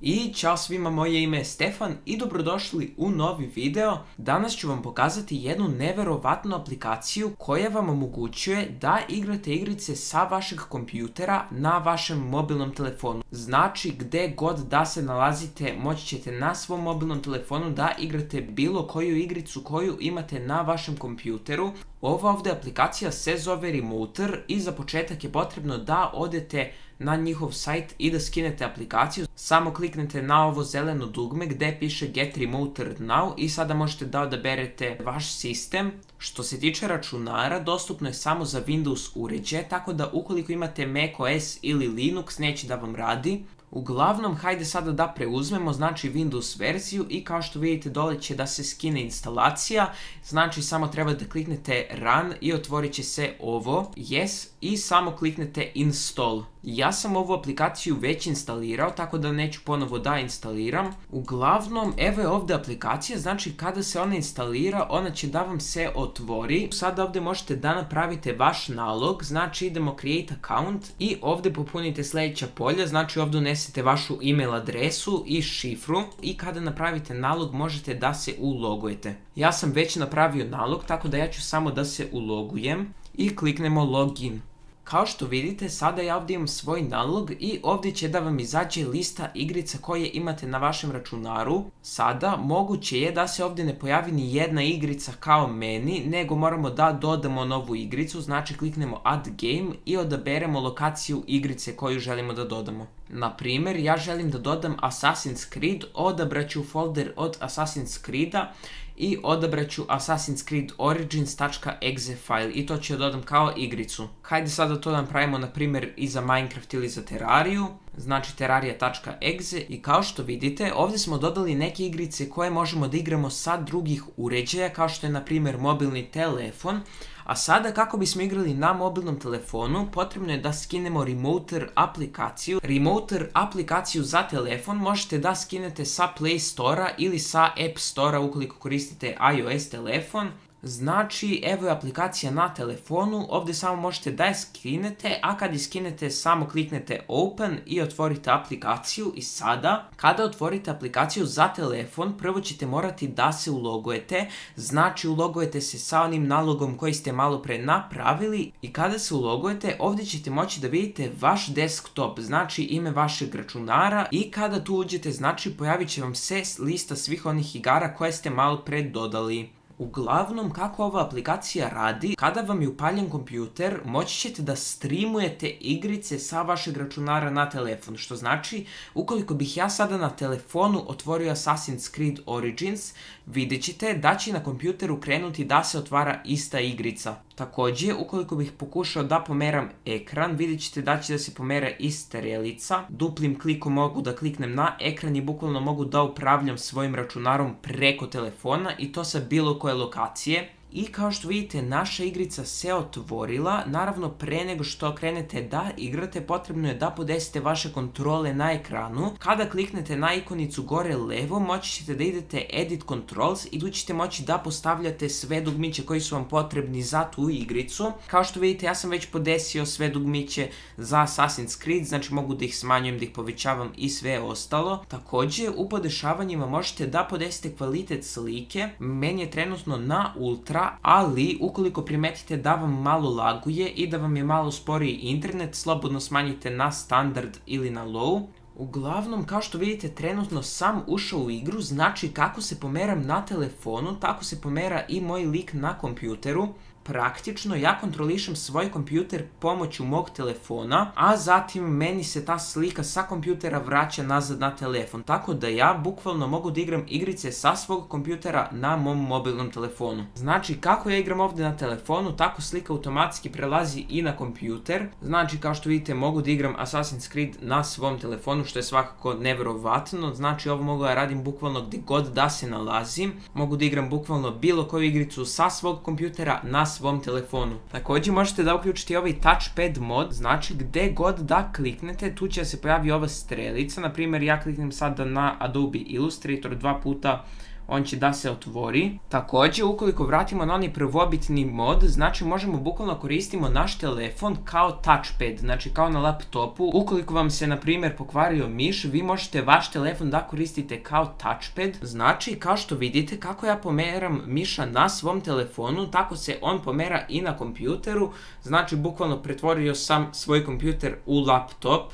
I ćao svima, moje ime je Stefan i dobrodošli u novi video. Danas ću vam pokazati jednu neverovatnu aplikaciju koja vam omogućuje da igrate igrice sa vašeg kompjutera na vašem mobilnom telefonu. Znači, gde god da se nalazite, moći ćete na svom mobilnom telefonu da igrate bilo koju igricu koju imate na vašem kompjuteru. Ova ovdje aplikacija se zove Remoter i za početak je potrebno da odete na njihov sajt i da skinete aplikaciju. Samo kliknete na ovo zeleno dugme gde piše Get Remoter Now i sada možete da odaberete vaš sistem. Što se tiče računara, dostupno je samo za Windows uređaje, tako da ukoliko imate macOS ili Linux neće da vam radi. Uglavnom, hajde sada da preuzmemo, znači Windows verziju i kao što vidite dole će da se skine instalacija, znači samo treba da kliknete Run i otvorit će se ovo, Yes, i samo kliknete Install. Ja sam ovu aplikaciju već instalirao, tako da neću ponovo da instaliram. Uglavnom, evo je ovdje aplikacija, znači kada se ona instalira, ona će da vam se otvori. Sada ovdje možete da napravite vaš nalog, znači idemo Create Account i ovdje popunite sljedeća polja, znači ovdje unesete vašu email adresu i šifru i kada napravite nalog možete da se ulogujete. Ja sam već napravio nalog, tako da ja ću samo da se ulogujem i kliknemo Login. Kao što vidite, sada ja ovdje imam svoj nalog i ovdje će da vam izađe lista igrica koje imate na vašem računaru. Sada, moguće je da se ovdje ne pojavi ni jedna igrica kao meni, nego moramo da dodamo novu igricu, znači kliknemo Add Game i odaberemo lokaciju igrice koju želimo da dodamo. Na primjer, ja želim da dodam Assassin's Creed, odabrat ću folder od Assassin's Creeda i odabrat ću Assassin's Creed Origins.exe file i to ću ja dodam kao igricu. Hajde sada to da napravimo na primjer i za Minecraft ili za Terrariju, znači terraria.exe i kao što vidite ovdje smo dodali neke igrice koje možemo da igramo sa drugih uređaja kao što je na primjer mobilni telefon. A sada kako bismo igrali na mobilnom telefonu, potrebno je da skinemo Remoter aplikaciju. Remoter aplikaciju za telefon možete da skinete sa Play Store-a ili sa App Store-a ukoliko koristite iOS telefon. Znači, evo je aplikacija na telefonu, ovdje samo možete da je skinete, a kad je skinete samo kliknete Open i otvorite aplikaciju i sada, kada otvorite aplikaciju za telefon, prvo ćete morati da se ulogujete, znači ulogujete se sa onim nalogom koji ste malo pre napravili i kada se ulogujete, ovdje ćete moći da vidite vaš desktop, znači ime vašeg računara i kada tu uđete, znači pojavit će vam se lista svih onih igara koje ste malo pre dodali. Uglavnom, kako ova aplikacija radi, kada vam je upaljen kompjuter, moći ćete da streamujete igrice sa vašeg računara na telefon, što znači, ukoliko bih ja sada na telefonu otvorio Assassin's Creed Origins, vidjet ćete da će na kompjuteru krenuti da se otvara ista igrica. Također, ukoliko bih pokušao da pomeram ekran, vidjet ćete da će da se pomera i strelica. Duplim klikom mogu da kliknem na ekran i bukvalno mogu da upravljam svojim računarom preko telefona i to sa bilo koje lokacije. I kao što vidite, naša igrica se otvorila. Naravno, pre nego što krenete da igrate, potrebno je da podesite vaše kontrole na ekranu. Kada kliknete na ikonicu gore levo, moći ćete da idete Edit Controls i tu ćete moći da postavljate sve dugmiće koji su vam potrebni za tu igricu. Kao što vidite, ja sam već podesio sve dugmiće za Assassin's Creed, znači mogu da ih smanjujem, da ih povećavam i sve ostalo. Također, u podešavanjima možete da podesite kvalitet slike. Meni je trenutno na Ultra, ali ukoliko primetite da vam malo laguje i da vam je malo sporiji internet, slobodno smanjite na standard ili na low. Uglavnom, kao što vidite, trenutno sam ušao u igru, znači kako se pomeram na telefonu, tako se pomera i moj lik na kompjuteru. Praktično, ja kontrolišem svoj kompjuter pomoću mog telefona, a zatim meni se ta slika sa kompjutera vraća nazad na telefon. Tako da ja bukvalno mogu da igram igrice sa svog kompjutera na mom mobilnom telefonu. Znači, kako ja igram ovdje na telefonu, tako slika automatski prelazi i na kompjuter. Znači, kao što vidite, mogu da igram Assassin's Creed na svom telefonu, što je svakako neverovatno. Znači, ovo mogu da radim bukvalno gdje god da se nalazim. Mogu da igram bukvalno bilo koju igricu sa svog kompjutera na svom telefonu. Također možete da uključite ovaj touchpad mod, znači gdje god da kliknete, tu će se pojavi ova strelica. Na primjer, ja kliknem sada na Adobe Illustrator 2 puta on će da se otvori. Također, ukoliko vratimo na onaj prvobitni mod, znači možemo bukvalno koristimo naš telefon kao touchpad, znači kao na laptopu. Ukoliko vam se, na primjer, pokvario miš, vi možete vaš telefon da koristite kao touchpad. Znači, kao što vidite, kako ja pomeram miša na svom telefonu, tako se on pomera i na kompjuteru. Znači, bukvalno pretvorio sam svoj kompjuter u laptop.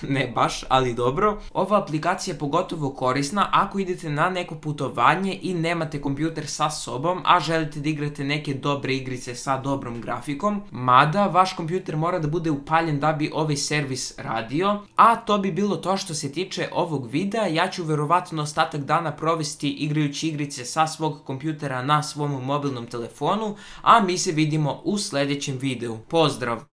Ne baš, ali dobro. Ova aplikacija je pogotovo korisna ako idete na neko putovanje i nemate kompjuter sa sobom, a želite da igrate neke dobre igrice sa dobrom grafikom. Mada, vaš kompjuter mora da bude upaljen da bi ovaj servis radio. A to bi bilo to što se tiče ovog videa. Ja ću verovatno ostatak dana provesti igrajući igrice sa svog kompjutera na svom mobilnom telefonu, a mi se vidimo u sljedećem videu. Pozdrav!